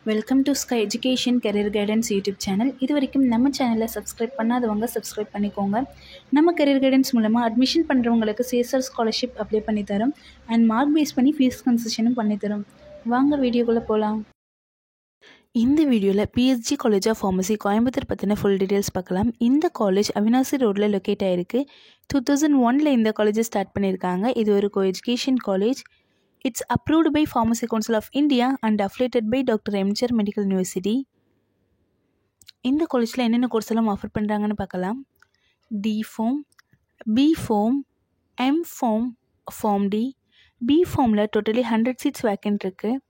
Welcome to Sky Education career guidance YouTube channel. இது வரைக்கும் நம்ம சேனலை சப்ஸ்கிரைப் பண்ணாதவங்க சப்ஸ்கிரைப் பண்ணிக்கோங்க. நம்ம கெரியர் கைடன்ஸ் மூலமாக அட்மிஷன் பண்ணுறவங்களுக்கு சிஎஸ்ஆர் ஸ்காலர்ஷிப் அப்ளை பண்ணித்தரோம் அண்ட் மார்க் பேஸ் பண்ணி ஃபீஸ் கன்செஷனும் பண்ணித்தரோம். வாங்க வீடியோக்குள்ளே போகலாம். இந்த வீடியோவில் PSG college of pharmacy Coimbatore பற்றின ஃபுல் டீட்டெயில்ஸ் பார்க்கலாம். இந்த காலேஜ் அவினாசி ரோட்டில் லொக்கேட் ஆகிருக்கு. 2001 இந்த காலேஜை ஸ்டார்ட் பண்ணியிருக்காங்க. இது ஒரு co education college. It's approved by Pharmacy Council of India and affiliated by Dr. MGR Medical University. இந்த காலேஜில் என்னென்ன கோர்ஸ் எல்லாம் ஆஃபர் பண்ணுறாங்கன்னு பார்க்கலாம். D.Pharm, B.Pharm, M.Pharm, Pharm D. B.Pharmல டோட்டலி 100 சீட்ஸ் வேக்கன்ட் இருக்குது.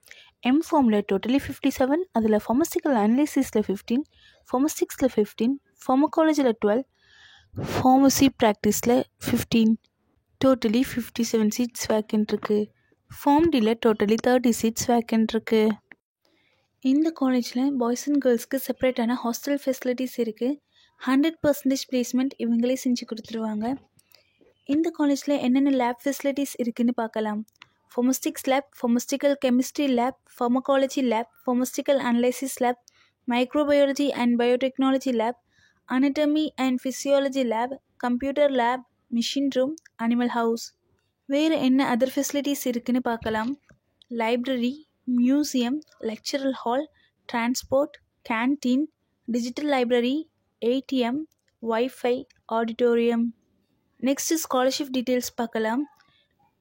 M.Pharmல டோட்டலி 57, அதில் ஃபார்மசிக்கல் அனலிசிஸில் 15, ஃபார்மசிக்ஸில் 15, ஃபார்மகாலஜியில் 12, ஃபார்மசி ப்ராக்டிஸில் 15, டோட்டலி 57 சீட்ஸ் வேக்கன்ட் இருக்குது. ஃபார்ம் டியில் டோட்டலி 30 சீட்ஸ் வேக்கன்ட் இருக்குது. இந்த காலேஜில் பாய்ஸ் அண்ட் கேர்ள்ஸ்க்கு செப்பரேட்டான ஹாஸ்டல் ஃபெசிலிட்டிஸ் இருக்குது. 100% பிளேஸ்மெண்ட் இவங்களே செஞ்சு கொடுத்துருவாங்க. இந்த காலேஜில் என்னென்ன லேப் ஃபெசிலிட்டிஸ் இருக்குதுன்னு பார்க்கலாம். Pharmaceutics lab, pharmaceutical chemistry lab, pharmacology lab, pharmaceutical analysis lab, microbiology and biotechnology lab, anatomy and physiology lab, computer lab, machine room, animal house. வேறு என்ன அதர் ஃபெசிலிட்டிஸ் இருக்குதுன்னு பார்க்கலாம். Library, museum, lecture hall, transport, canteen, digital library, ATM, wifi, auditorium. Next scholarship details பார்க்கலாம்.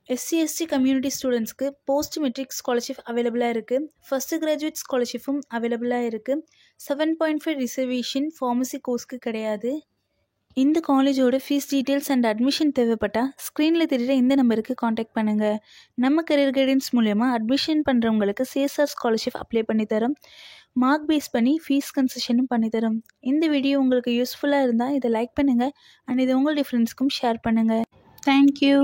SC community ஸ்டூடெண்ட்ஸ்க்கு post matric scholarship அவைலபிளாக இருக்குது. First graduate ஸ்காலர்ஷிப்பும் அவைலபிளாக இருக்குது. 7.5 ரிசர்வேஷன் ஃபார்மசி கோர்ஸ்க்கு கிடையாது. இந்த காலேஜோட ஃபீஸ் டீட்டெயில்ஸ் அண்ட் அட்மிஷன் தேவைப்பட்டால் ஸ்க்ரீனில் தெரிகிற இந்த நம்பருக்கு காண்டாக்ட் பண்ணுங்கள். நம்ம கரியர் கைடன்ஸ் மூலயமா அட்மிஷன் பண்ணுறவங்களுக்கு சிஎஸ்ஆர் ஸ்காலர்ஷிப் அப்ளை பண்ணித்தரோம். மார்க் பேஸ் பண்ணி ஃபீஸ் கன்செஷனும் பண்ணித்தரோம். இந்த வீடியோ உங்களுக்கு யூஸ்ஃபுல்லாக இருந்தால் இதை லைக் பண்ணுங்கள் அண்ட் இதை உங்களுடைய ஃப்ரெண்ட்ஸ்க்கும் ஷேர் பண்ணுங்கள். தேங்க்யூ.